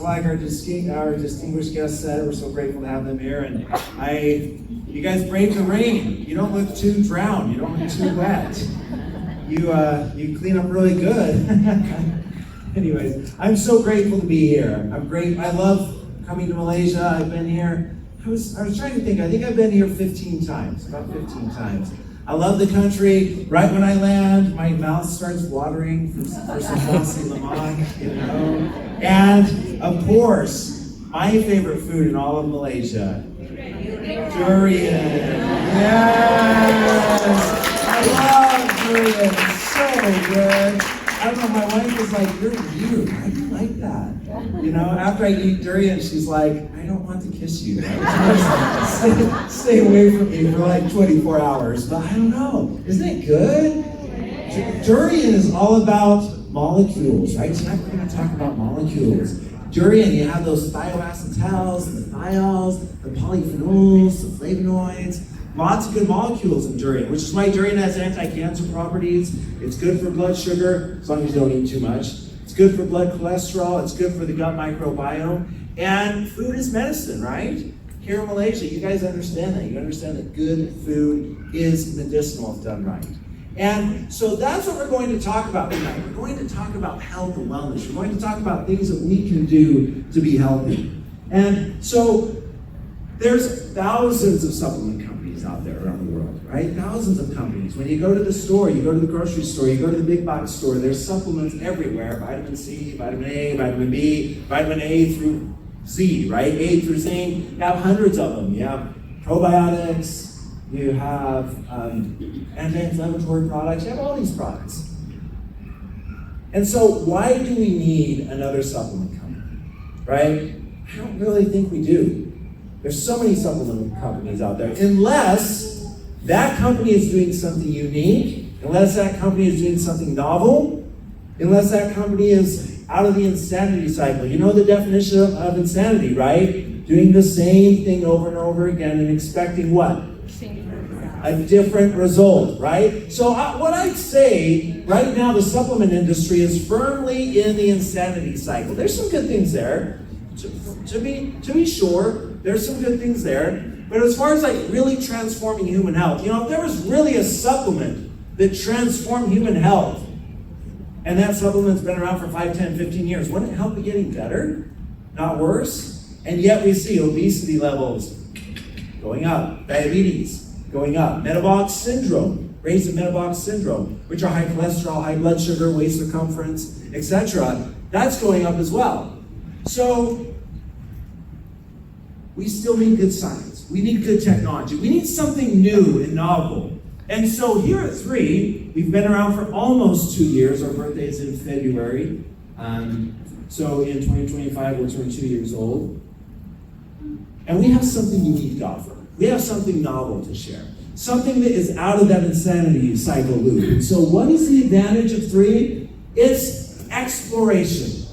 Like our distinguished guest said, we're so grateful to have them here. And you guys braved the rain. You don't look too drowned. You don't look too wet. You clean up really good. Anyways, I'm so grateful to be here. I love coming to Malaysia. I've been here. I was trying to think. I think I've been here 15 times, about 15 times. I love the country. Right when I land, my mouth starts watering for some nasi lemak, you know. And of course, my favorite food in all of Malaysia, durian. Yes, I love durian. It's so good. I don't know. My wife was like, "You're weird. Why do you like that?" You know. After I eat durian, she's like, "I don't want to kiss you. Stay away from me for like 24 hours." But I don't know. Isn't it good? Durian is all about molecules, right? Tonight we're going to talk about molecules. Durian, you have those thioacetals, the thiols, the polyphenols, the flavonoids. Lots of good molecules in durian, which is why durian has anti-cancer properties. It's good for blood sugar, as long as you don't eat too much. It's good for blood cholesterol. It's good for the gut microbiome. And food is medicine, right? Here in Malaysia, you guys understand that. You understand that good food is medicinal if done right. And so that's what we're going to talk about tonight. We're going to talk about health and wellness. We're going to talk about things that we can do to be healthy. And so there's thousands of supplement companies out there around the world, right? Thousands of companies. When you go to the store, you go to the grocery store, you go to the big box store, there's supplements everywhere. Vitamin C, vitamin A, vitamin B, vitamin A through Z, right? A through Z. You have hundreds of them. You have probiotics. You have anti-inflammatory products. You have all these products. And so why do we need another supplement company, right? I don't really think we do. There's so many supplement companies out there. Unless that company is doing something unique, unless that company is doing something novel, unless that company is out of the insanity cycle. You know the definition of insanity, right? Doing the same thing over and over again and expecting what? A different result, right? So what I'd say, right now the supplement industry is firmly in the insanity cycle. There's some good things there. To be sure, there's some good things there. But as far as like really transforming human health, you know, if there was really a supplement that transformed human health, and that supplement's been around for 5, 10, 15 years, wouldn't it help it getting better? Not worse? And yet we see obesity levels going up, diabetes going up, metabolic syndrome, rates of metabolic syndrome, which are high cholesterol, high blood sugar, waist circumference, etc. That's going up as well. So we still need good science. We need good technology. We need something new and novel. And so here at 3, we've been around for almost 2 years. Our birthday is in February. So in 2025, we'll turn 2 years old. And we have something unique to offer. We have something novel to share. Something that is out of that insanity cycle loop. And so what is the advantage of 3? It's exploration.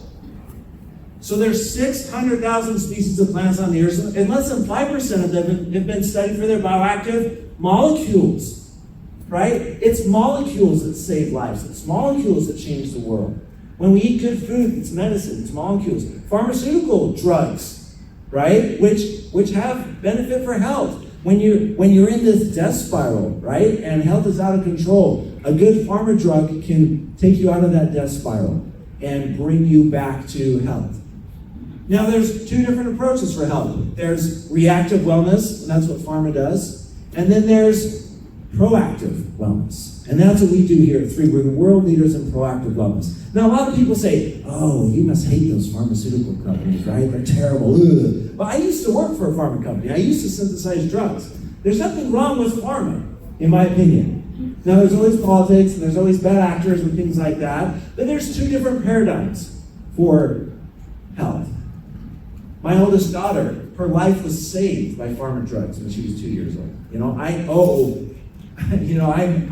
So there's 600,000 species of plants on the earth, and less than 5% of them have been studied for their bioactive molecules, right? It's molecules that save lives. It's molecules that change the world. When we eat good food, it's medicine, it's molecules. Pharmaceutical drugs, right? Which have benefit for health. When you're in this death spiral, right? And health is out of control, a good pharma drug can take you out of that death spiral and bring you back to health. Now there's 2 different approaches for health. There's reactive wellness, and that's what pharma does. And then there's proactive wellness. And that's what we do here at 3. We're the world leaders in proactive wellness. Now a lot of people say, oh, you must hate those pharmaceutical companies, right? They're terrible. Ugh. But I used to work for a pharma company. I used to synthesize drugs. There's nothing wrong with pharma, in my opinion. Now there's always politics, and there's always bad actors and things like that. But there's 2 different paradigms for health. My oldest daughter, her life was saved by pharma drugs when she was 2 years old. You know,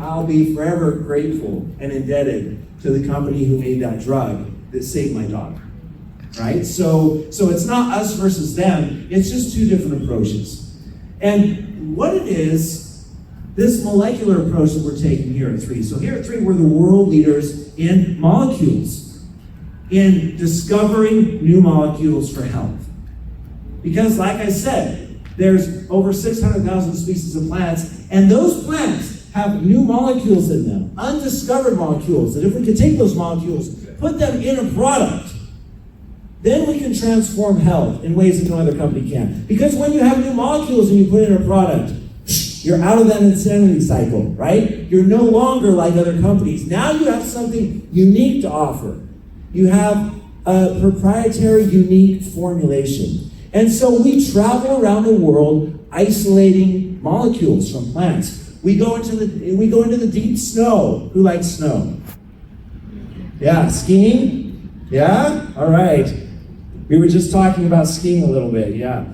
I'll be forever grateful and indebted to the company who made that drug that saved my daughter, right? So it's not us versus them. It's just 2 different approaches. And what it is, this molecular approach that we're taking here at 3. So here at 3, we're the world leaders in molecules. in discovering new molecules for health. Because like I said, there's over 600,000 species of plants, and those plants have new molecules in them, undiscovered molecules, that if we could take those molecules, put them in a product, then we can transform health in ways that no other company can. Because when you have new molecules and you put in a product, you're out of that insanity cycle, right? You're no longer like other companies. Now you have something unique to offer. You have a proprietary, unique formulation. And so we travel around the world isolating molecules from plants. We go into the deep snow. Who likes snow? Yeah, skiing? Yeah? All right. We were just talking about skiing a little bit, yeah.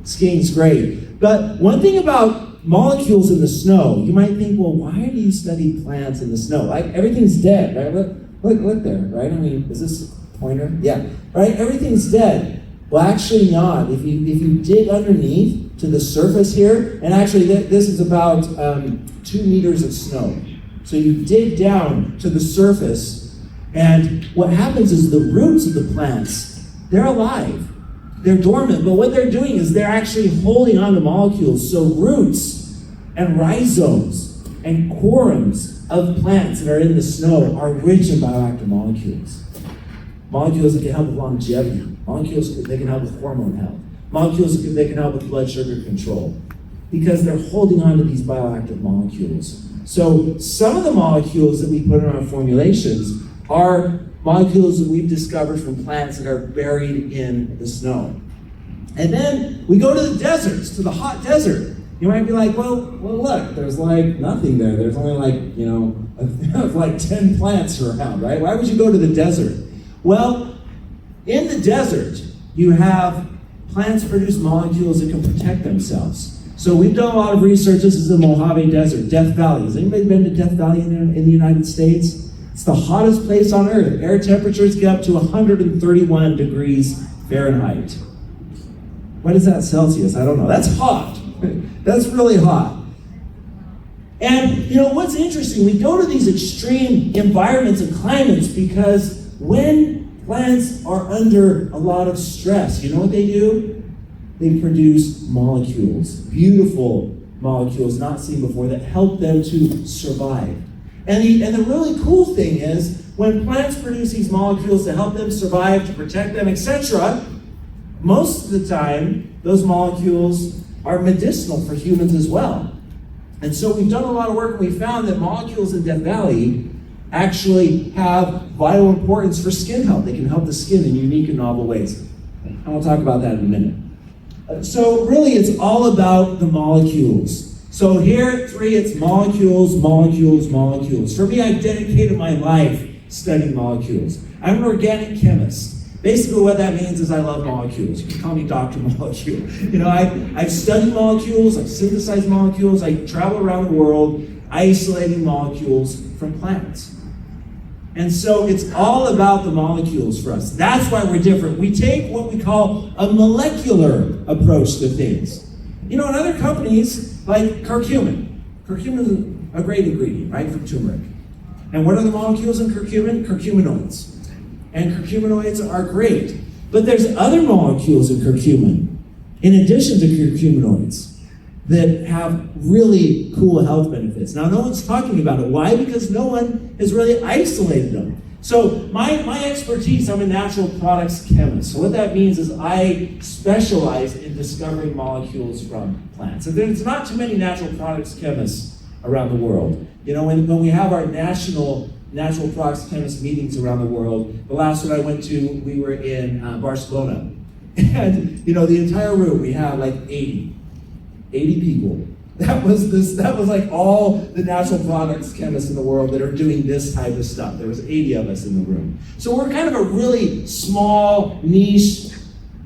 Skiing's great. But one thing about molecules in the snow, you might think, well, why do you study plants in the snow? Like, everything's dead, right? Look there, right? I mean, is this a pointer? Yeah, right? Everything's dead. Well, actually not. If you dig underneath to the surface here, and actually this is about 2 meters of snow. So you dig down to the surface, and what happens is the roots of the plants, they're alive. They're dormant, but what they're doing is they're actually holding on to molecules. So roots and rhizomes and corms of plants that are in the snow are rich in bioactive molecules. Molecules that can help with longevity. Molecules that can help with hormone health. Molecules that can help with blood sugar control. Because they're holding on to these bioactive molecules. So some of the molecules that we put in our formulations are molecules that we've discovered from plants that are buried in the snow. And then we go to the deserts, to the hot desert. You might be like, well, look, there's like nothing there. There's only like, like 10 plants around, right? Why would you go to the desert? Well, in the desert, you have plants produce molecules that can protect themselves. So we've done a lot of research. This is the Mojave Desert, Death Valley. Has anybody been to Death Valley in the United States? It's the hottest place on earth. Air temperatures get up to 131 degrees Fahrenheit. What is that Celsius? I don't know. That's hot. That's really hot. And you know what's interesting? We go to these extreme environments and climates because when plants are under a lot of stress, you know what they do? They produce molecules, beautiful molecules not seen before that help them to survive. And the really cool thing is, when plants produce these molecules to help them survive, to protect them, etc., most of the time, those molecules are medicinal for humans as well. And so we've done a lot of work, and we found that molecules in Death Valley actually have vital importance for skin health. They can help the skin in unique and novel ways. I will talk about that in a minute. So really, it's all about the molecules. So here at 3, it's molecules, molecules, molecules. For me, I've dedicated my life studying molecules. I'm an organic chemist. Basically what that means is I love molecules. You can call me Dr. Molecule. You know, I've studied molecules, I've synthesized molecules, I travel around the world isolating molecules from plants. And so it's all about the molecules for us. That's why we're different. We take what we call a molecular approach to things. You know, in other companies, like curcumin. Curcumin is a great ingredient, right, from turmeric. And what are the molecules in curcumin? Curcuminoids. And curcuminoids are great. But there's other molecules in curcumin, in addition to curcuminoids, that have really cool health benefits. Now, no one's talking about it. Why? Because no one has really isolated them. So my expertise, I'm a natural products chemist. So what that means is I specialize in discovering molecules from plants. And there's not too many natural products chemists around the world. You know, when we have our national natural products chemist meetings around the world, the last one I went to, we were in Barcelona. And, you know, the entire room, we had like 80 people. That was like all the natural products chemists in the world that are doing this type of stuff. There was 80 of us in the room. So we're kind of a really small, niche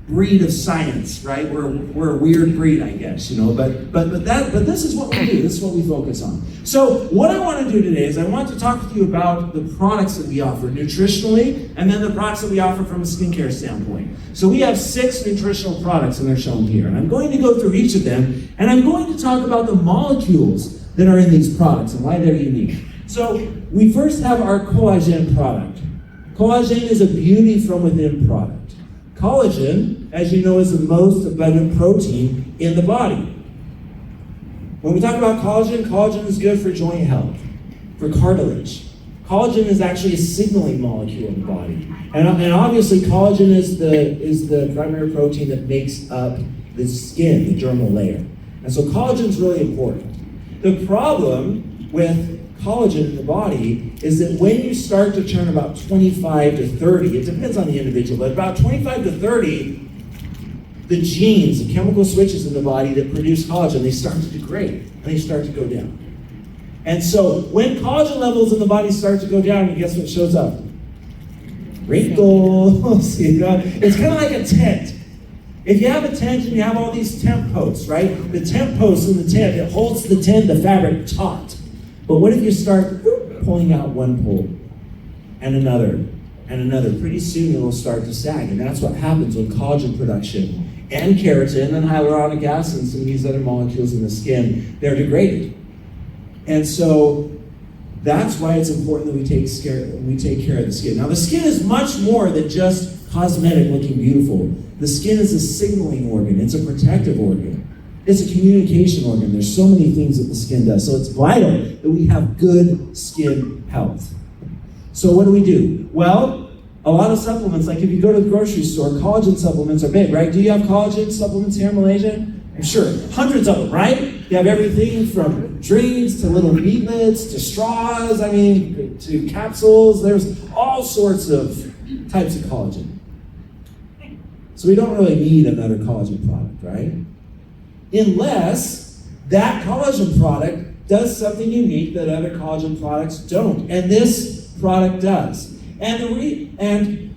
breed of science, right? We're a weird breed, I guess, you know, but this is what we do. This is what we focus on. So what I want to do today is I want to talk with you about the products that we offer nutritionally, and then the products that we offer from a skincare standpoint. So we have 6 nutritional products, and they're shown here. And I'm going to go through each of them, and I'm going to talk about the molecules that are in these products and why they're unique. So we first have our collagen product. Collagen is a beauty from within product. Collagen, as you know, is the most abundant protein in the body. When we talk about collagen, collagen is good for joint health, for cartilage. Collagen is actually a signaling molecule in the body. And obviously collagen is the primary protein that makes up the skin, the dermal layer. And so collagen is really important. The problem with collagen in the body is that when you start to turn about 25 to 30, it depends on the individual, but about 25 to 30, the genes, the chemical switches in the body that produce collagen, they start to degrade and they start to go down. And so when collagen levels in the body start to go down, guess what shows up? Wrinkles. You know? It's kind of like a tent. If you have a tent and you have all these tent posts, right? The tent posts in the tent, it holds the tent, the fabric taut. But what if you start pulling out one pole and another and another? Pretty soon it will start to sag. And that's what happens when collagen production and keratin and hyaluronic acid and some of these other molecules in the skin, they're degraded. And so that's why it's important that we take care of the skin. Now the skin is much more than just cosmetic looking beautiful. The skin is a signaling organ. It's a protective organ. It's a communication organ. There's so many things that the skin does. So it's vital that we have good skin health. So what do? Well, a lot of supplements, like if you go to the grocery store, collagen supplements are big, right? Do you have collagen supplements here in Malaysia? I'm sure. Hundreds of them, right? You have everything from drinks to little meatlets to straws, to capsules. There's all sorts of types of collagen. So we don't really need another collagen product, right? Unless that collagen product does something unique that other collagen products don't. And this product does. And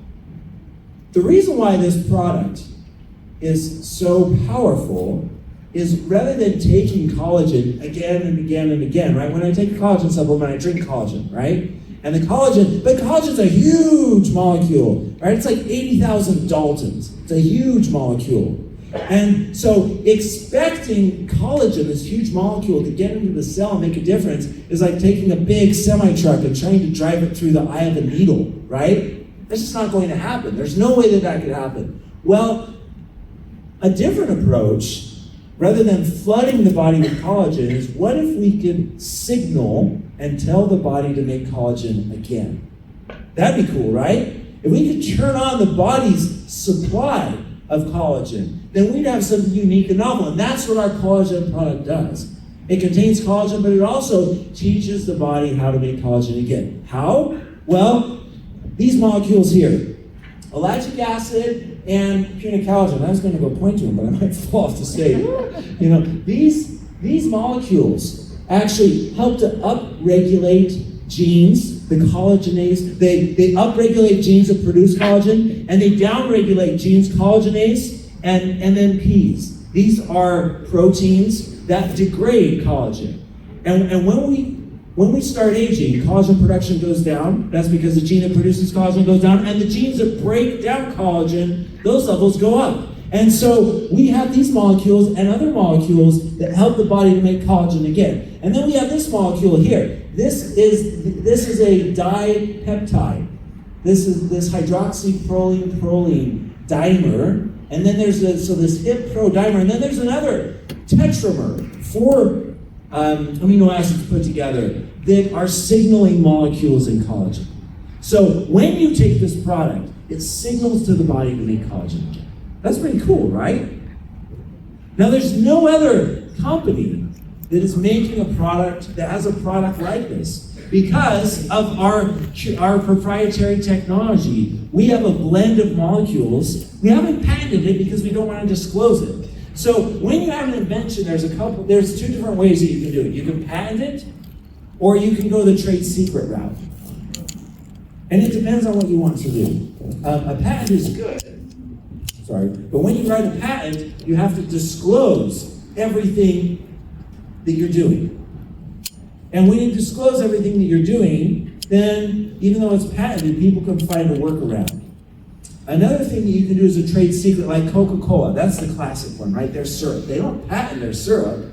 the reason why this product is so powerful is rather than taking collagen again and again and again, right? When I take a collagen supplement, I drink collagen, right? And but collagen's a huge molecule, right? It's like 80,000 Daltons. It's a huge molecule. And so expecting collagen, this huge molecule, to get into the cell and make a difference is like taking a big semi-truck and trying to drive it through the eye of a needle, right? That's just not going to happen. There's no way that could happen. Well, a different approach, rather than flooding the body with collagen, is what if we could signal and tell the body to make collagen again? That'd be cool, right? If we could turn on the body's supply of collagen, then we'd have something unique and novel. And that's what our collagen product does. It contains collagen, but it also teaches the body how to make collagen again. How? Well, these molecules here, lactic acid and punicalagin. I was going to go point to them, but I might fall off the stage. These molecules actually help to upregulate genes, the collagenase. They upregulate genes that produce collagen, and they downregulate genes, collagenase and then Ps. These are proteins that degrade collagen. And when we start aging, collagen production goes down. That's because the gene that produces collagen goes down, and the genes that break down collagen, those levels go up. And so we have these molecules and other molecules that help the body to make collagen again. And then we have this molecule here. This is a dipeptide. This is this hydroxyproline dimer. And then there's this hip pro dimer, and then there's another tetramer, 4 amino acids put together that are signaling molecules in collagen. So when you take this product, it signals to the body to make collagen again. That's pretty cool, right? Now there's no other company that is making a product that has a product like this. Because of our proprietary technology, we have a blend of molecules. We haven't patented it because we don't want to disclose it. So when you have an invention, there's 2 different ways that you can do it. You can patent it, or you can go the trade secret route. And it depends on what you want to do. A patent is good, but when you write a patent, you have to disclose everything that you're doing. And when you disclose everything that you're doing, then even though it's patented, people can find a workaround. Another thing that you can do is a trade secret, like Coca-Cola. That's the classic one, right? Their syrup. They don't patent their syrup.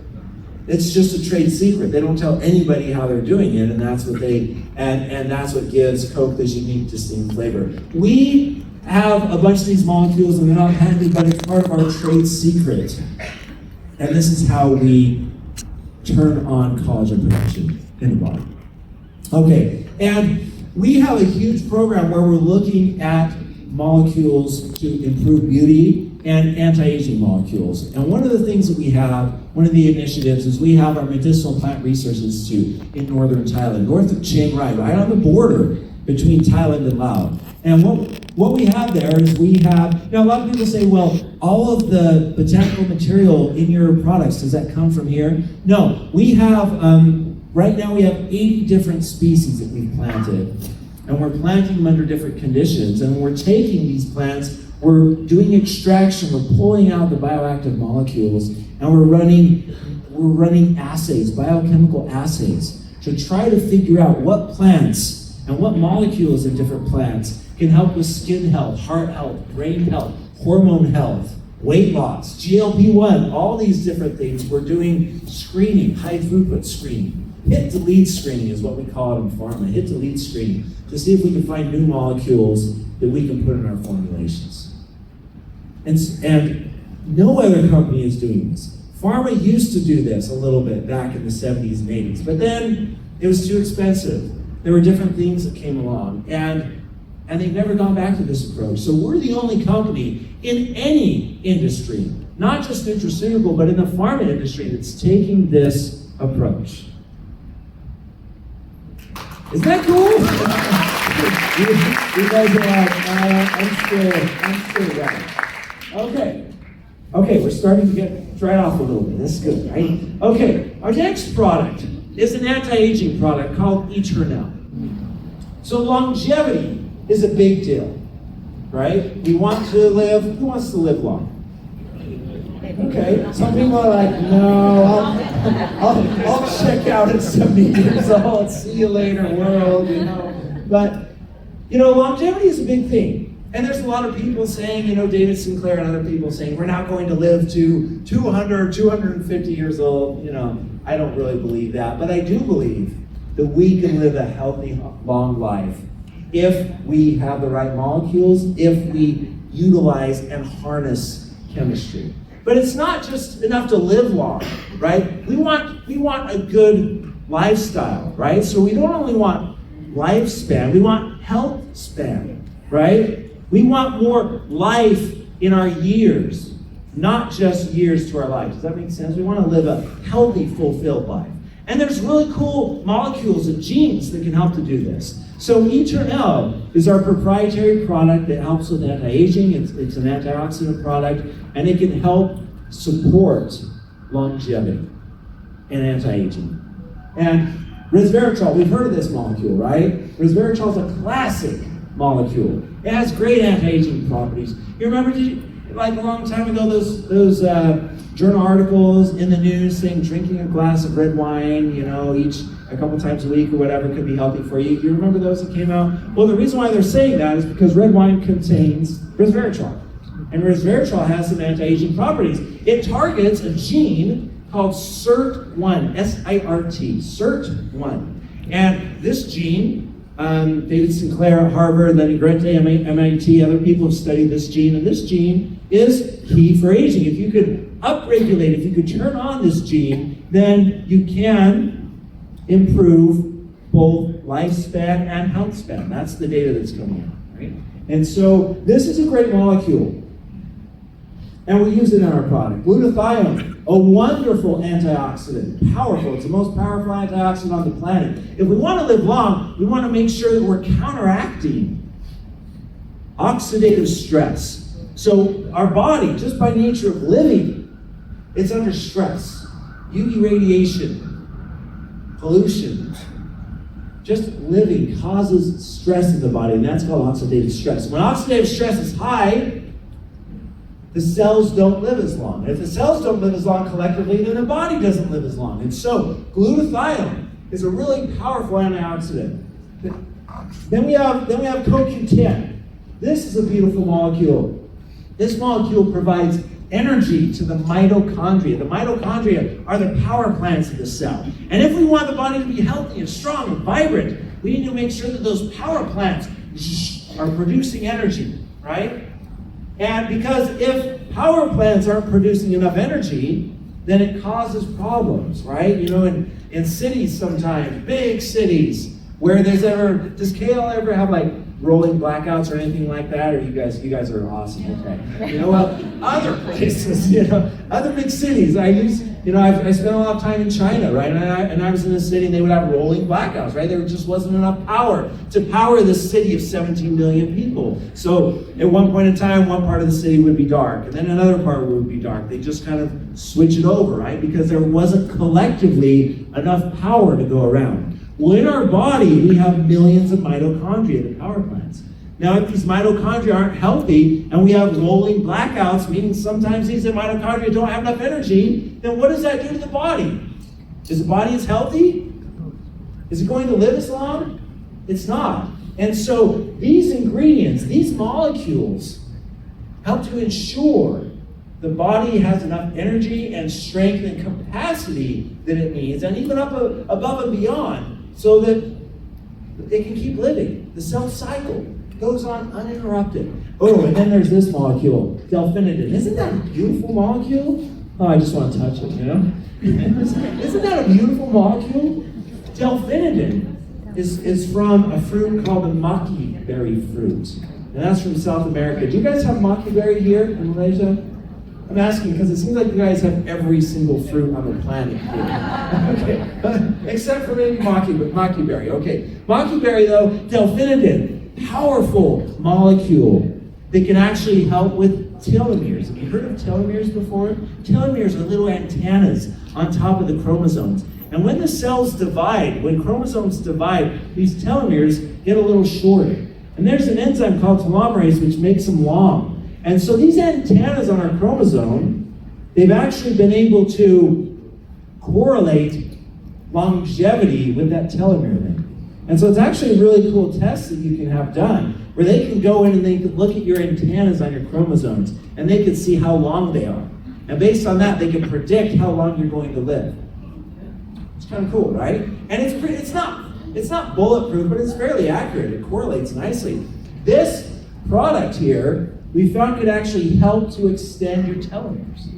It's just a trade secret. They don't tell anybody how they're doing it, and that's what that's what gives Coke this unique, distinct flavor. We have a bunch of these molecules, and they're not patented, but it's part of our trade secret. And this is how we turn on collagen production in the body. Okay, and we have a huge program where we're looking at molecules to improve beauty and anti-aging molecules. And one of the things that we have, one of the initiatives, is we have our Medicinal Plant Research Institute in northern Thailand, north of Chiang Rai, right on the border between Thailand and Laos. And what we have there is we have, a lot of people say, well, all of the botanical material in your products, does that come from here? No, we have, right now we have 80 different species that we've planted. And we're planting them under different conditions. And when we're taking these plants, we're doing extraction, we're pulling out the bioactive molecules, and we're running assays, biochemical assays, to try to figure out what plants and what molecules in different plants can help with skin health, heart health, brain health, hormone health, weight loss, GLP-1, all these different things. We're doing screening, high throughput screening. Hit to lead screening is what we call it in pharma, hit to lead screening, to see if we can find new molecules that we can put in our formulations. And no other company is doing this. Pharma used to do this a little bit back in the 70s and 80s, but then it was too expensive. There were different things that came along, and they've never gone back to this approach. So we're the only company in any industry, not just nutraceutical, but in the pharma industry, that's taking this approach. Isn't that cool? You guys are like, I'm still right. Okay, we're starting to get dried off a little bit. That's good, right? Okay, our next product is an anti-aging product called Eternel. So longevity is a big deal, right? Who wants to live long? Okay, some people are like, no, I'll check out at 70 years old, see you later world, But, longevity is a big thing. And there's a lot of people saying, David Sinclair and other people saying, we're not going to live to 200, 250 years old. I don't really believe that. But I do believe that we can live a healthy, long life if we have the right molecules, if we utilize and harness chemistry. But it's not just enough to live long, right? We want a good lifestyle, right? So we don't only want lifespan, we want health span, right? We want more life in our years, not just years to our life. Does that make sense? We want to live a healthy, fulfilled life. And there's really cool molecules and genes that can help to do this. So Eternel is our proprietary product that helps with anti-aging. It's an antioxidant product, and it can help support longevity and anti-aging. And resveratrol, we've heard of this molecule, right? Resveratrol is a classic molecule. It has great anti-aging properties. You remember, like a long time ago, those journal articles in the news saying drinking a glass of red wine, each a couple times a week or whatever could be healthy for you. Do you remember those that came out? Well, the reason why they're saying that is because red wine contains resveratrol. And resveratrol has some anti-aging properties. It targets a gene called SIRT1, S-I-R-T, SIRT1. And this gene, David Sinclair at Harvard, Lenny Grente, MIT, other people have studied this gene, and this gene is key for aging. If you could upregulate, if you could turn on this gene, then you can improve both lifespan and health span. That's the data that's coming out, right? And so this is a great molecule, and we use it in our product. Glutathione, a wonderful antioxidant, powerful. It's the most powerful antioxidant on the planet. If we want to live long, we want to make sure that we're counteracting oxidative stress. So our body, just by nature of living, it's under stress. UV radiation, pollution, just living causes stress in the body, and that's called oxidative stress. When oxidative stress is high, the cells don't live as long. And if the cells don't live as long collectively, then the body doesn't live as long. And so glutathione is a really powerful antioxidant. Then we have CoQ10. This is a beautiful molecule. This molecule provides energy to the mitochondria. The mitochondria are the power plants of the cell. And if we want the body to be healthy and strong and vibrant, we need to make sure that those power plants are producing energy, right? And because if power plants aren't producing enough energy, then it causes problems, right? You know, in cities sometimes, big cities, where does Kale ever have like rolling blackouts or anything like that? Or you guys are awesome, okay. You know, well, other places, you know, other big cities. I spent a lot of time in China, right? And I was in a city and they would have rolling blackouts, right? There just wasn't enough power to power this city of 17 million people. So at one point in time, one part of the city would be dark, and then another part would be dark. They just kind of switch it over, right? Because there wasn't collectively enough power to go around. Well, in our body, we have millions of mitochondria, the power plants. Now, if these mitochondria aren't healthy, and we have rolling blackouts, meaning sometimes these mitochondria don't have enough energy, then what does that do to the body? Is the body as healthy? Is it going to live as long? It's not. And so these ingredients, these molecules, help to ensure the body has enough energy and strength and capacity that it needs, and even up above and beyond, so that it can keep living. The cell cycle goes on uninterrupted. Oh, and then there's this molecule, delphinidin. Isn't that a beautiful molecule? Oh, I just want to touch it, you know? Isn't that a beautiful molecule? Delphinidin is from a fruit called the maki berry fruit. And that's from South America. Do you guys have maki berry here in Malaysia? I'm asking because it seems like you guys have every single fruit on the planet here. Okay, except for maybe maki berry. Okay, maki berry though, delphinidin, powerful molecule that can actually help with telomeres. Have you heard of telomeres before? Telomeres are little antennas on top of the chromosomes. And when the cells divide, when chromosomes divide, these telomeres get a little shorter. And there's an enzyme called telomerase which makes them long. And so these antennas on our chromosome, they've actually been able to correlate longevity with that telomere length. And so it's actually a really cool test that you can have done, where they can go in and they can look at your antennas on your chromosomes, and they can see how long they are. And based on that, they can predict how long you're going to live. It's kind of cool, right? And it's not bulletproof, but it's fairly accurate. It correlates nicely. This product here, we found could actually help to extend your telomeres.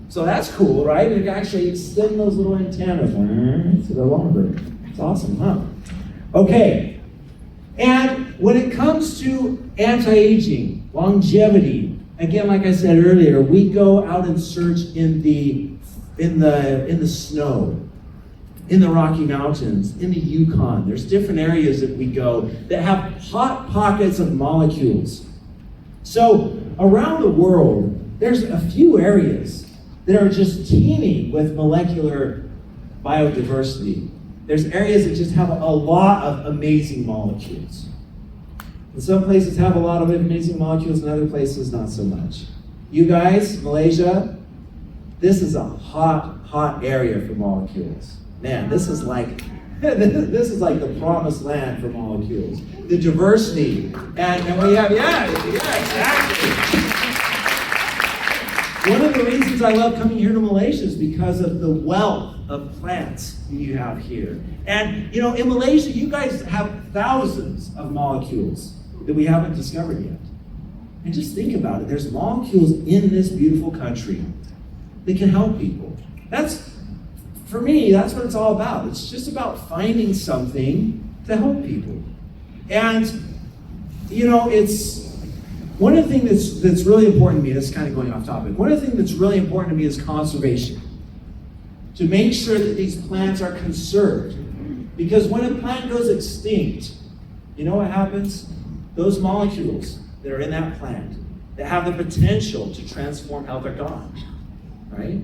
So that's cool, right? It can actually extend those little antennas so they're longer. It's awesome, huh? Okay, and when it comes to anti-aging, longevity, again, like I said earlier, we go out and search in the snow, in the Rocky Mountains, in the Yukon. There's different areas that we go that have hot pockets of molecules. So around the world, there's a few areas that are just teeming with molecular biodiversity. There's areas that just have a lot of amazing molecules. And some places have a lot of amazing molecules, and other places not so much. You guys, Malaysia, this is a hot area for molecules. Man, this is like the promised land for molecules. The diversity, and we have, exactly. One of the reasons I love coming here to Malaysia is because of the wealth of plants you have here. And you know, in Malaysia, you guys have thousands of molecules that we haven't discovered yet. And just think about it, there's molecules in this beautiful country that can help people. For me, that's what it's all about. It's just about finding something to help people. And, you know, it's one of the things that's really important to me, that's kind of going off topic, one of the things that's really important to me is conservation. To make sure that these plants are conserved. Because when a plant goes extinct, you know what happens? Those molecules that are in that plant that have the potential to transform health are gone, right?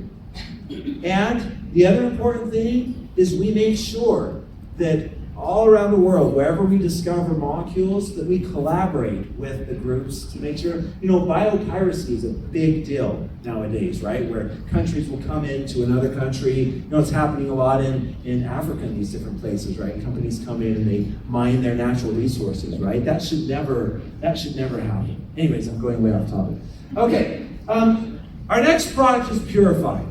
And the other important thing is we make sure that all around the world, wherever we discover molecules, that we collaborate with the groups to make sure, you know, biopiracy is a big deal nowadays, right? Where countries will come into another country. You know, it's happening a lot in Africa and these different places, right? Companies come in and they mine their natural resources, right? That should never happen. Anyways, I'm going way off topic. Okay, our next product is Purify.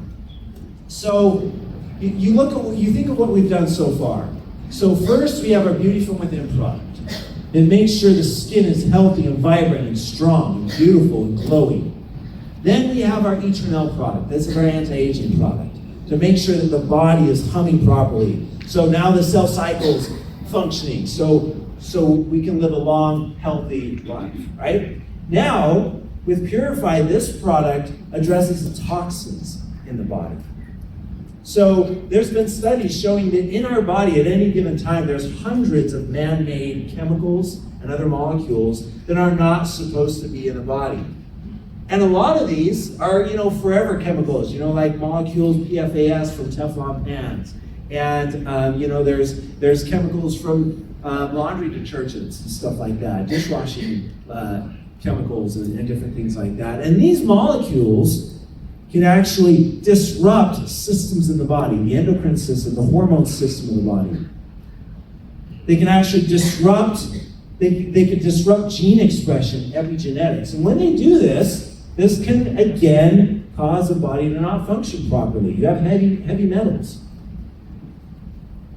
So you think of what we've done so far. So first we have our Beauty from Within product. It makes sure the skin is healthy and vibrant and strong and beautiful and glowing. Then we have our Eternel product. This is our anti-aging product to make sure that the body is humming properly. So now the cell cycle's functioning. So we can live a long, healthy life, right? Now, with Purify, this product addresses the toxins in the body. So there's been studies showing that in our body at any given time, there's hundreds of man-made chemicals and other molecules that are not supposed to be in the body. And a lot of these are, forever chemicals, like molecules, PFAS from Teflon pans. And, there's chemicals from laundry detergents and stuff like that, dishwashing chemicals and different things like that. And these molecules can actually disrupt systems in the body, the endocrine system, the hormone system in the body. They can actually disrupt, they can disrupt gene expression, epigenetics. And when they do this can again cause the body to not function properly. You have heavy metals.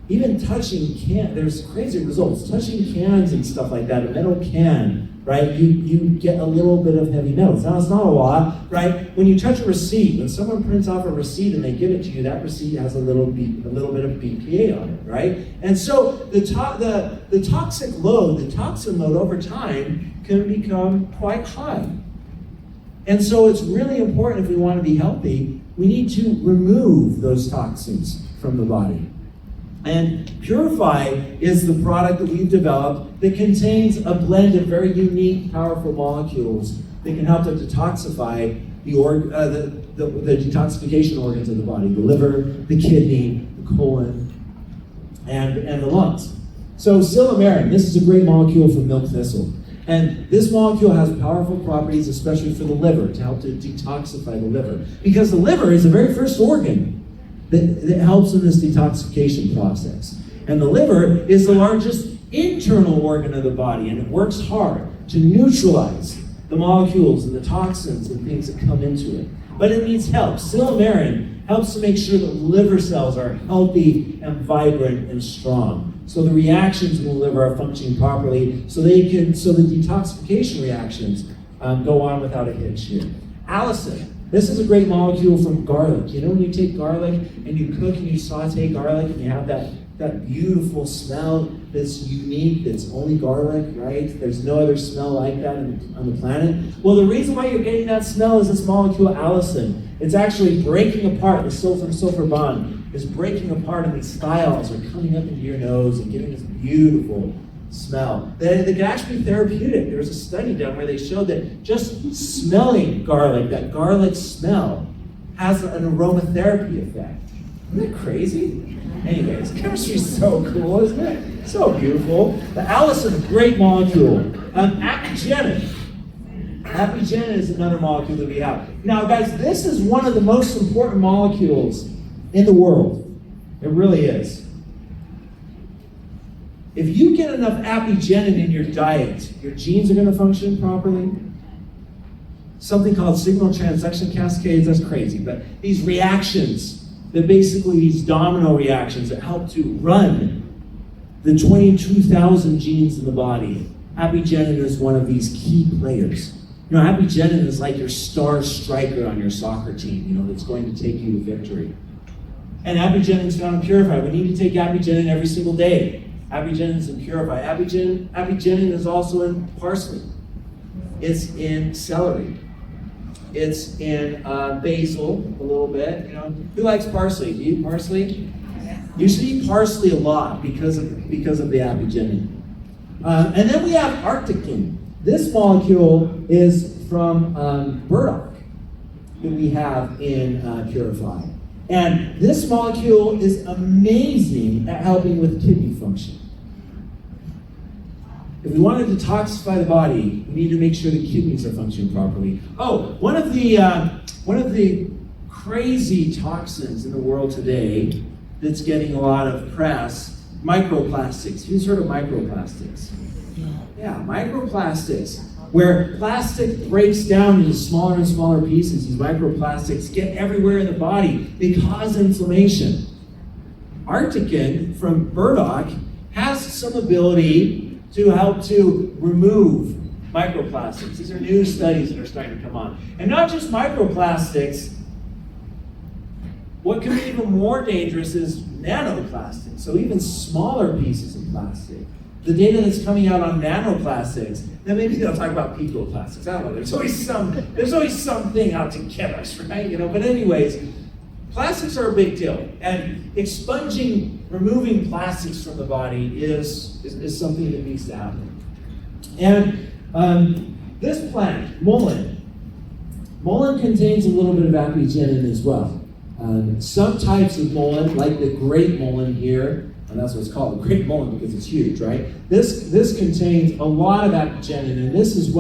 Even touching there's crazy results. Touching cans and stuff like that, a metal can, right? You get a little bit of heavy metals. Now it's not a lot, right? When you touch a receipt, when someone prints off a receipt and they give it to you, that receipt has a little bit of BPA on it, right? And so the toxic load, the toxin load over time can become quite high. And so it's really important if we want to be healthy, we need to remove those toxins from the body. And Purify is the product that we've developed that contains a blend of very unique, powerful molecules that can help to detoxify the detoxification organs of the body, the liver, the kidney, the colon, and the lungs. So silymarin, this is a great molecule from milk thistle. And this molecule has powerful properties, especially for the liver, to help to detoxify the liver. Because the liver is the very first organ that helps in this detoxification process. And the liver is the largest internal organ of the body, and it works hard to neutralize the molecules and the toxins and things that come into it. But it needs help. Silymarin helps to make sure that liver cells are healthy and vibrant and strong. So the reactions in the liver are functioning properly, so the detoxification reactions go on without a hitch here. Allicin. This is a great molecule from garlic. When you take garlic and you cook and you saute garlic and you have that beautiful smell that's unique, that's only garlic, right? There's no other smell like that on the planet. Well, the reason why you're getting that smell is this molecule allicin. It's actually breaking apart. The sulfur-sulfur bond is breaking apart, and these thiols are coming up into your nose and giving this beautiful smell. They can actually be therapeutic. There was a study done where they showed that just smelling garlic, that garlic smell, has an aromatherapy effect. Isn't that crazy? Anyways, chemistry is so cool, isn't it? So beautiful. The allicin, great molecule. Apigenin. Apigenin is another molecule that we have. Now, guys, this is one of the most important molecules in the world. It really is. If you get enough apigenin in your diet, your genes are going to function properly. Something called signal transduction cascades, that's crazy, but these reactions, they're basically these domino reactions that help to run the 22,000 genes in the body. Apigenin is one of these key players. Apigenin is like your star striker on your soccer team, that's going to take you to victory. And apigenin is found in Purify. We need to take apigenin every single day. Apigenin is in Purify. Apigenin is also in parsley. It's in celery. It's in basil a little bit. Who likes parsley? Do you eat parsley? You should eat parsley a lot because of the apigenin. And then we have arcticin. This molecule is from burdock that we have in Purify. And this molecule is amazing at helping with kidney function. If we want to detoxify the body, we need to make sure the kidneys are functioning properly. Oh, one of the crazy toxins in the world today that's getting a lot of press, microplastics. Who's heard of microplastics? Yeah, microplastics where plastic breaks down into smaller and smaller pieces. These microplastics get everywhere in the body. They cause inflammation. Arcticin from burdock has some ability to help to remove microplastics. These are new studies that are starting to come on. And not just microplastics, what can be even more dangerous is nanoplastics, so even smaller pieces of plastic. The data that's coming out on nanoplastics, then maybe they'll talk about picoplastics. I don't know, there's always something out to get us, right? But anyways, plastics are a big deal. And expunging, removing plastics from the body is something that needs to happen. And this plant, mullein contains a little bit of apigenin as well. Some types of mullein, like the great mullein here, and that's what it's called, the great mullein because it's huge, right? This contains a lot of apigenin, and this is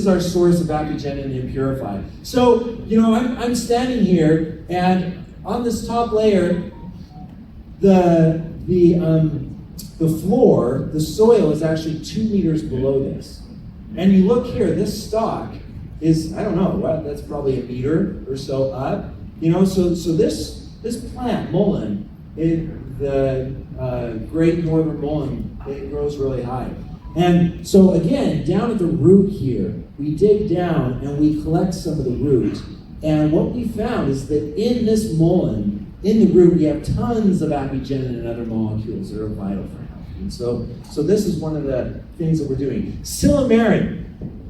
our source of apigenin in purified. So, I'm standing here, and on this top layer, the floor, the soil is actually 2 meters below this. And you look here, this stalk is, I don't know, what, that's probably 1 meter or so up. So this plant, mullein, the great northern mullein, it grows really high. And so again, down at the root here, we dig down and we collect some of the root. And what we found is that in this mullein, in the root, we have tons of apigenin and other molecules that are vital for health. And so this is one of the things that we're doing. Silymarin.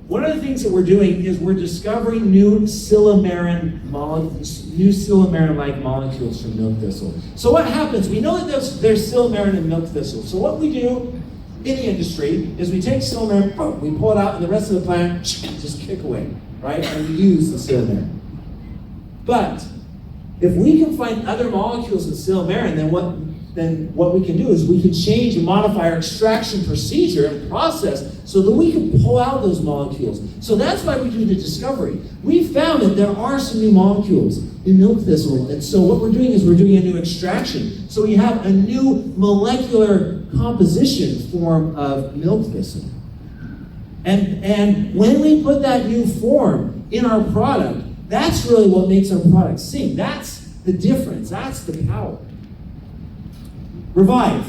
One of the things that we're doing is we're discovering new silymarin-like molecules from milk thistle. So what happens? We know that there's silymarin in milk thistle. So what we do in the industry is we take silymarin, boom, we pull it out, and the rest of the plant just kick away, right? And we use the silymarin. But if we can find other molecules in silymarin, then what we can do is we can change and modify our extraction procedure and process so that we can pull out those molecules. So that's why we do the discovery. We found that there are some new molecules in milk thistle, and so what we're doing is we're doing a new extraction. So we have a new molecular composition form of milk thistle. And when we put that new form in our product, that's really what makes our product sing. That's the difference. That's the power. Revive.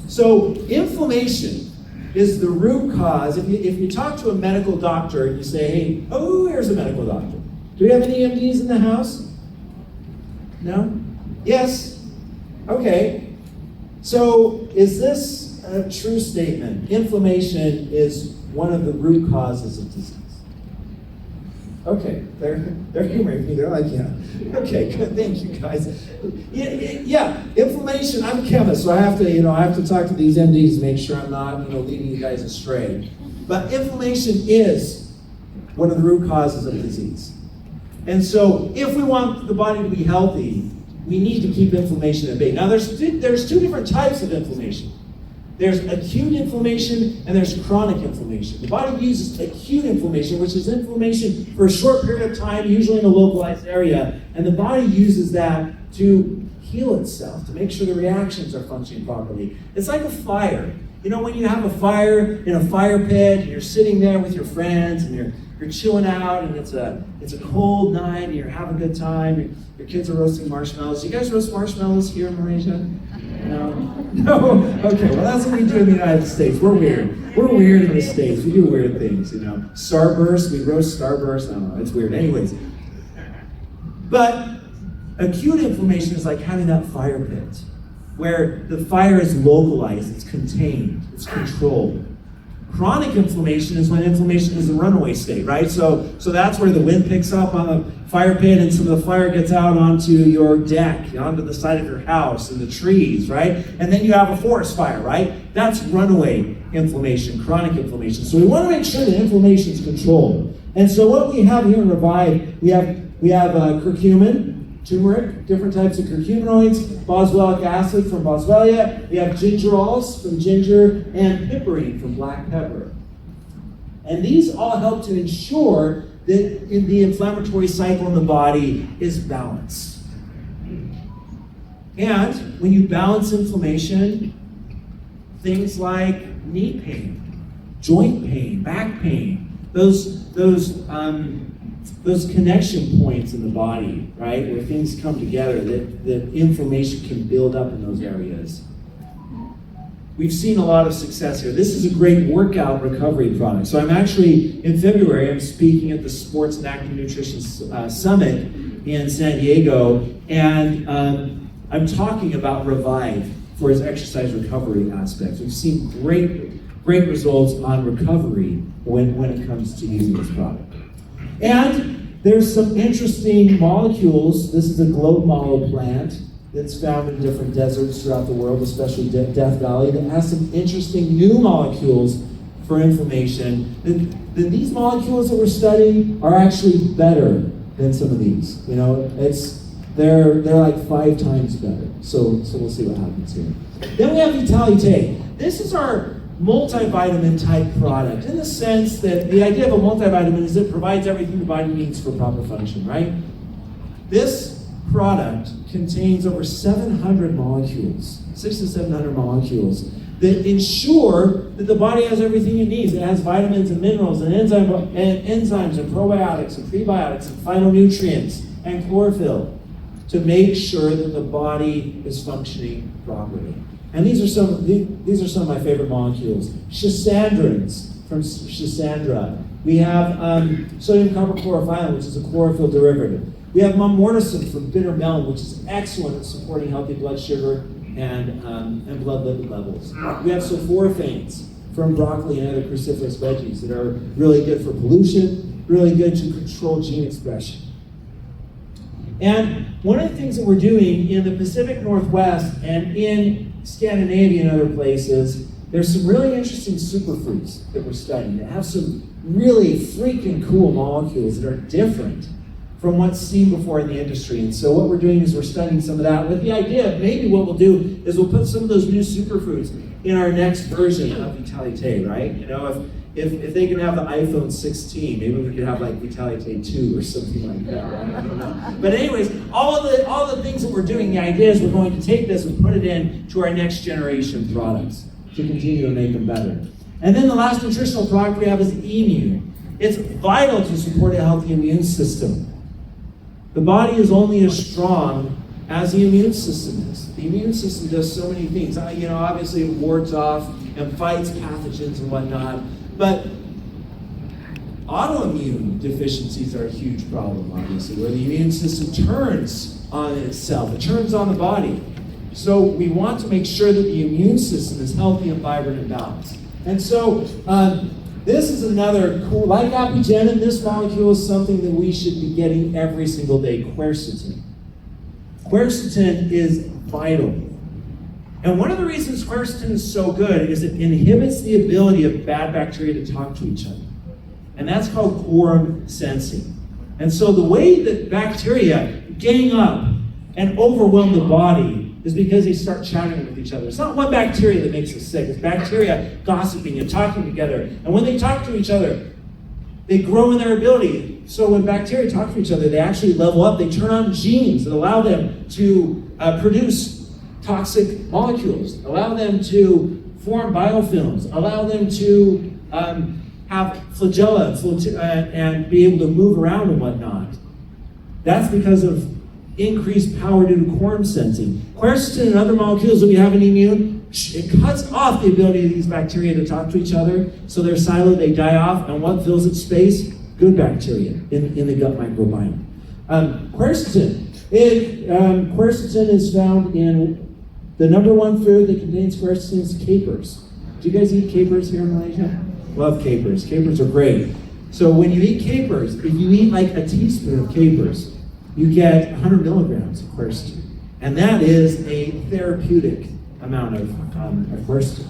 So inflammation is the root cause. If you talk to a medical doctor and you say, hey, oh, here's a medical doctor. Do we have any MDs in the house? No? Yes? Okay. So is this a true statement? Inflammation is one of the root causes of disease. Okay, they're humoring me. They're like, yeah. Okay, good. Thank you, guys. Yeah, inflammation. I'm a chemist, so I have to talk to these MDs to make sure I'm not, leading you guys astray. But inflammation is one of the root causes of disease. And so, if we want the body to be healthy, we need to keep inflammation at bay. Now, there's two different types of inflammation. There's acute inflammation and there's chronic inflammation. The body uses acute inflammation, which is inflammation for a short period of time, usually in a localized area, and the body uses that to heal itself, to make sure the reactions are functioning properly. It's like a fire. When you have a fire in a fire pit, and you're sitting there with your friends, and you're chilling out, and it's a cold night, and you're having a good time. Your kids are roasting marshmallows. Do you guys roast marshmallows here in Malaysia? No? Okay, well that's what we do in the United States. We're weird. We're weird in the States. We do weird things, Starburst, we roast Starburst. I don't know, it's weird. Anyways. But acute inflammation is like having that fire pit, where the fire is localized, it's contained, it's controlled. Chronic inflammation is when inflammation is a runaway state, right? So that's where the wind picks up on the fire pit and some of the fire gets out onto your deck, onto the side of your house and the trees, right? And then you have a forest fire, right? That's runaway inflammation, chronic inflammation. So we want to make sure that inflammation is controlled. And so what we have here in Revive, we have curcumin, turmeric, different types of curcuminoids, boswellic acid from boswellia, we have gingerols from ginger, and piperine from black pepper. And these all help to ensure that the inflammatory cycle in the body is balanced. And when you balance inflammation, things like knee pain, joint pain, back pain, those connection points in the body, right, where things come together, that inflammation can build up in those areas. We've seen a lot of success here. This is a great workout recovery product. So I'm actually, in February, I'm speaking at the Sports and Active Nutrition Summit in San Diego, and I'm talking about Revive for its exercise recovery aspects. We've seen great results on recovery when it comes to using this product. And there's some interesting molecules. This is a globe mallow plant that's found in different deserts throughout the world, especially Death Valley, that has some interesting new molecules for inflammation. These molecules that we're studying are actually better than some of these. You know, they're like 5 times better. So we'll see what happens here. Then we have Vitalite. This is our multivitamin type product, in the sense that the idea of a multivitamin is it provides everything the body needs for proper function, right? This product contains over 700 molecules, 600 to 700 molecules, that ensure that the body has everything it needs. It has vitamins and minerals and enzymes and probiotics and prebiotics and phytonutrients and chlorophyll to make sure that the body is functioning properly. And these are some of my favorite molecules. Schisandrins from Schisandra. We have sodium copper chlorophyllin, which is a chlorophyll derivative. We have morticin from bitter melon, which is excellent at supporting healthy blood sugar and blood lipid levels. We have sulforaphanes from broccoli and other cruciferous veggies that are really good for pollution, really good to control gene expression. And one of the things that we're doing in the Pacific Northwest and in Scandinavia and other places, there's some really interesting superfoods that we're studying that have some really freaking cool molecules that are different from what's seen before in the industry. And so what we're doing is we're studying some of that with the idea of maybe what we'll do is we'll put some of those new superfoods in our next version of Vitalite, right? You know, if they can have the iPhone 16, maybe we could have like Vitalite 2 or something like that, right? I don't know. But anyways, all the things that we're doing, the idea is we're going to take this and put it in to our next generation products to continue to make them better. And then the last nutritional product we have is Immune. It's vital to support a healthy immune system. The body is only as strong as the immune system is. The immune system does so many things. You know, obviously it wards off and fights pathogens and whatnot, but autoimmune deficiencies are a huge problem, obviously, where the immune system turns on itself. It turns on the body. So we want to make sure that the immune system is healthy and vibrant and balanced. And so this is another cool, like apigenin, this molecule is something that we should be getting every single day, quercetin. Quercetin is vital. And one of the reasons quercetin is so good is it inhibits the ability of bad bacteria to talk to each other. And that's called quorum sensing. And so the way that bacteria gang up and overwhelm the body is because they start chatting with each other. It's not one bacteria that makes us sick. It's bacteria gossiping and talking together. And when they talk to each other, they grow in their ability. So when bacteria talk to each other, they actually level up. They turn on genes that allow them to produce toxic molecules, allow them to form biofilms, allow them to have flagella and be able to move around and whatnot. That's because of increased power due to quorum sensing. Quercetin and other molecules that we have in Immune, it cuts off the ability of these bacteria to talk to each other, so they're siloed, they die off, and what fills its space? Good bacteria in the gut microbiome. Quercetin is found in the number one food that contains quercetin is capers. Do you guys eat capers here in Malaysia? Love capers. Capers are great. So when you eat capers, if you eat like a teaspoon of capers, you get 100 milligrams of quercetin. And that is a therapeutic amount of quercetin.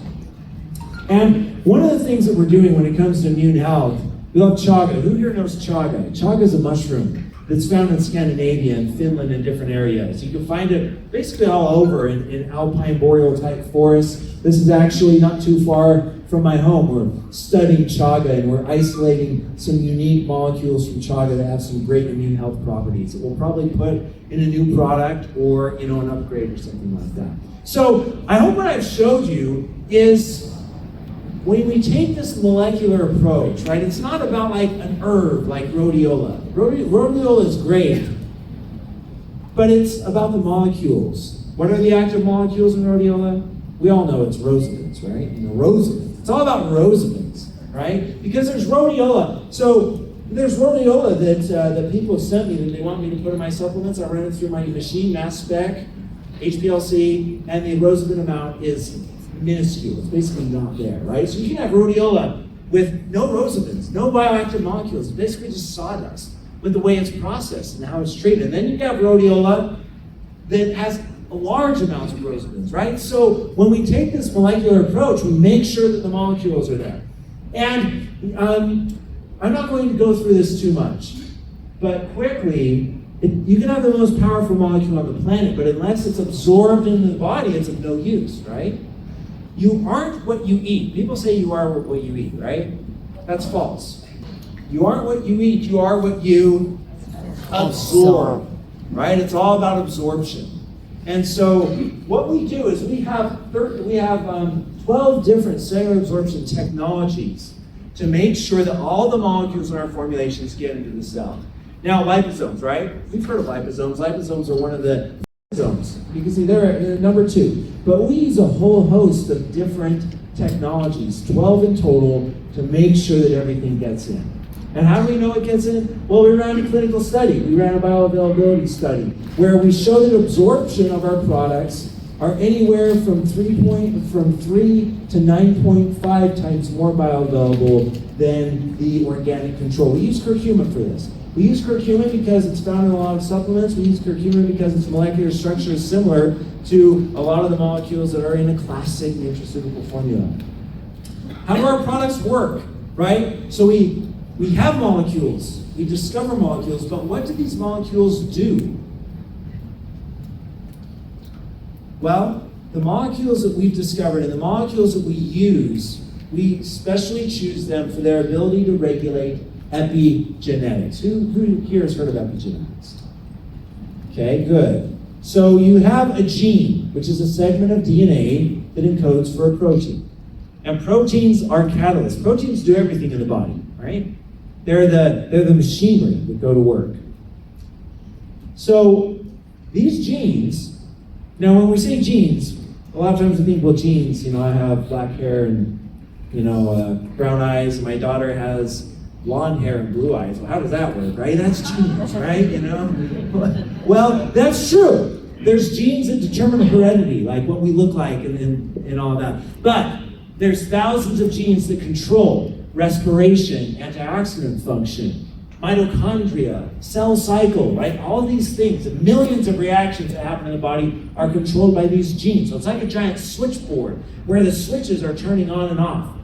And one of the things that we're doing when it comes to immune health, we love chaga. Who here knows chaga? Chaga is a mushroom that's found in Scandinavia and Finland and different areas. You can find it basically all over in alpine boreal type forests. This is actually not too far from my home. We're studying chaga and we're isolating some unique molecules from chaga that have some great immune health properties that we'll probably put in a new product or an upgrade or something like that. So I hope what I've showed you is when we take this molecular approach, right, it's not about like an herb like rhodiola. Rhodiola is great, but it's about the molecules. What are the active molecules in rhodiola? We all know it's rosamines, right? Rosamines. It's all about rosamines, right? Because there's rhodiola. So there's rhodiola that people sent me that they want me to put in my supplements. I run it through my machine, mass spec, HPLC, and the rosamine amount is minuscule. It's basically not there, right? So you can have rhodiola with no rosamines, no bioactive molecules. It's basically just sawdust with the way it's processed and how it's treated. And then you can have rhodiola that has large amounts of rosamines, right? So when we take this molecular approach, we make sure that the molecules are there. And I'm not going to go through this too much, but quickly, you can have the most powerful molecule on the planet, but unless it's absorbed into the body, it's of no use, right? You aren't what you eat. People say you are what you eat, right? That's false. You aren't what you eat, you are what you absorb, right? It's all about absorption. And so what we do is we have 12 different cellular absorption technologies to make sure that all the molecules in our formulations get into the cell. Now, liposomes, right? We've heard of liposomes. Liposomes are one of the liposomes. You can see they're number 2. But we use a whole host of different technologies, 12 in total, to make sure that everything gets in. And how do we know it gets in? Well, we ran a clinical study. We ran a bioavailability study where we show that absorption of our products are anywhere from 3 to 9.5 times more bioavailable than the organic control. We use curcumin for this. We use curcumin because it's found in a lot of supplements. We use curcumin because its molecular structure is similar to a lot of the molecules that are in a classic nutraceutical formula. How do our products work, right? So we have molecules, we discover molecules, but what do these molecules do? Well, the molecules that we've discovered and the molecules that we use, we specially choose them for their ability to regulate epigenetics. Who here has heard of epigenetics? Okay, good. So you have a gene, which is a segment of DNA that encodes for a protein. And proteins are catalysts. Proteins do everything in the body, right? They're the machinery that go to work. So these genes, now when we say genes, a lot of times we think, well, genes, I have black hair and, brown eyes, and my daughter has blonde hair and blue eyes. Well, how does that work, right? That's genes, right? Well, that's true. There's genes that determine heredity, like what we look like and all that. But there's thousands of genes that control respiration, antioxidant function, mitochondria, cell cycle, right? All of these things, the millions of reactions that happen in the body are controlled by these genes. So it's like a giant switchboard where the switches are turning on and off.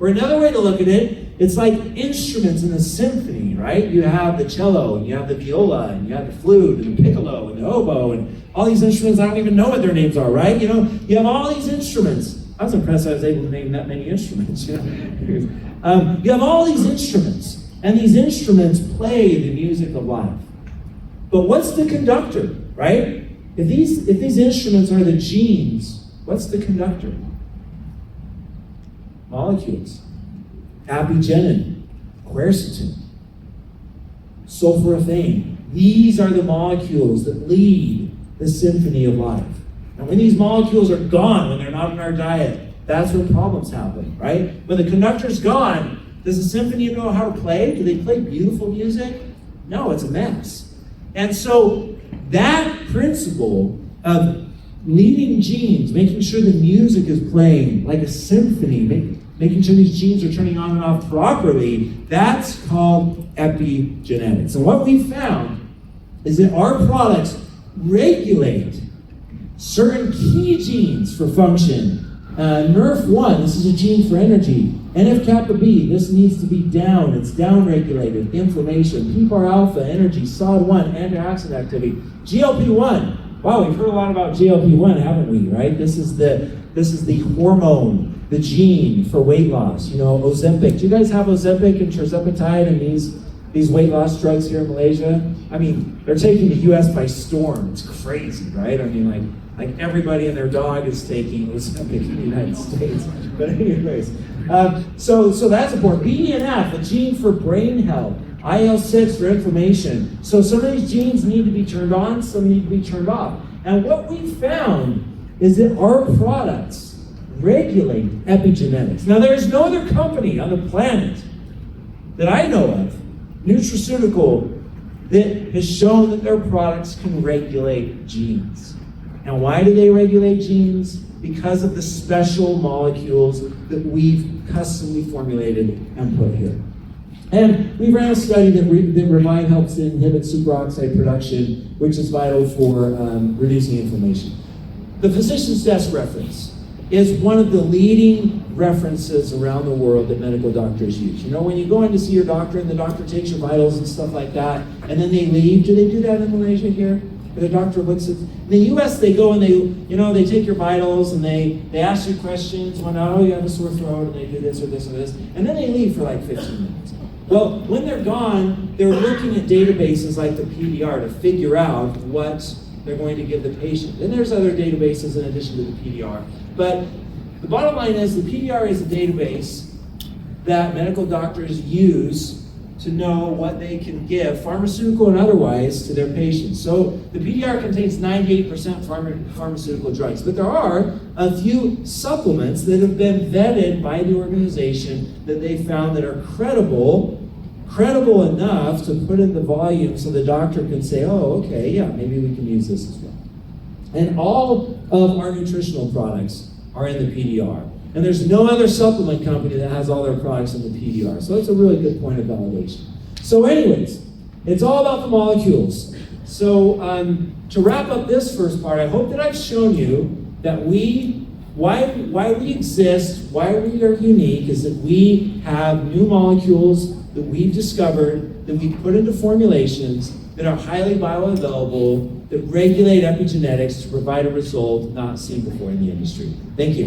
Or another way to look at it, it's like instruments in a symphony, right? You have the cello, and you have the viola, and you have the flute, and the piccolo, and the oboe, and all these instruments, I don't even know what their names are, right? You have all these instruments. I was impressed I was able to name that many instruments. You have all these instruments, and these instruments play the music of life. But what's the conductor, right? If these instruments are the genes, what's the conductor? Molecules. Apigenin, quercetin, sulforaphane. These are the molecules that lead the symphony of life. And when these molecules are gone, when they're not in our diet, that's when problems happen, right? When the conductor's gone, does the symphony know how to play? Do they play beautiful music? No, it's a mess. And so that principle of leading genes, making sure the music is playing like a symphony, making sure these genes are turning on and off properly, that's called epigenetics. And what we found is that our products regulate certain key genes for function. NRF1, this is a gene for energy. NF-kappa B, this needs to be down. It's down-regulated. Inflammation. PPAR-alpha, energy. SOD1, antioxidant activity. GLP-1. Wow, we've heard a lot about GLP-1, haven't we? Right? This is the hormone, the gene for weight loss. Ozempic. Do you guys have Ozempic and tirzepatide and these these weight loss drugs here in Malaysia, I mean, they're taking the US by storm. It's crazy, right? I mean, like everybody and their dog is taking Ozempic in the United States. But anyways, so that's important. BDNF, a gene for brain health. IL-6 for inflammation. So some of these genes need to be turned on, some need to be turned off. And what we found is that our products regulate epigenetics. Now there's no other company on the planet that I know of, nutraceutical, that has shown that their products can regulate genes. And why do they regulate genes? Because of the special molecules that we've customly formulated and put here. And we ran a study that Revine helps inhibit superoxide production, which is vital for reducing inflammation. The physician's desk reference is one of the leading references around the world that medical doctors use. You know, when you go in to see your doctor and the doctor takes your vitals and stuff like that, and then they leave, do they do that in Malaysia here? The doctor looks at, in the US they go and they take your vitals and they ask you questions, oh, you have a sore throat, and they do this or this or this, and then they leave for like 15 minutes. Well, when they're gone, they're looking at databases like the PDR to figure out what they're going to give the patient. And there's other databases in addition to the PDR. But the bottom line is the PDR is a database that medical doctors use to know what they can give, pharmaceutical and otherwise, to their patients. So the PDR contains 98% pharmaceutical drugs, but there are a few supplements that have been vetted by the organization that they found that are credible enough to put in the volume so the doctor can say, oh, okay, yeah, maybe we can use this as well. And all of our nutritional products are in the PDR. And there's no other supplement company that has all their products in the PDR. So it's a really good point of validation. So anyways, it's all about the molecules. So to wrap up this first part, I hope that I've shown you that why we exist, why we are unique, is that we have new molecules that we've discovered, that we put into formulations that are highly bioavailable, that regulate epigenetics to provide a result not seen before in the industry. Thank you.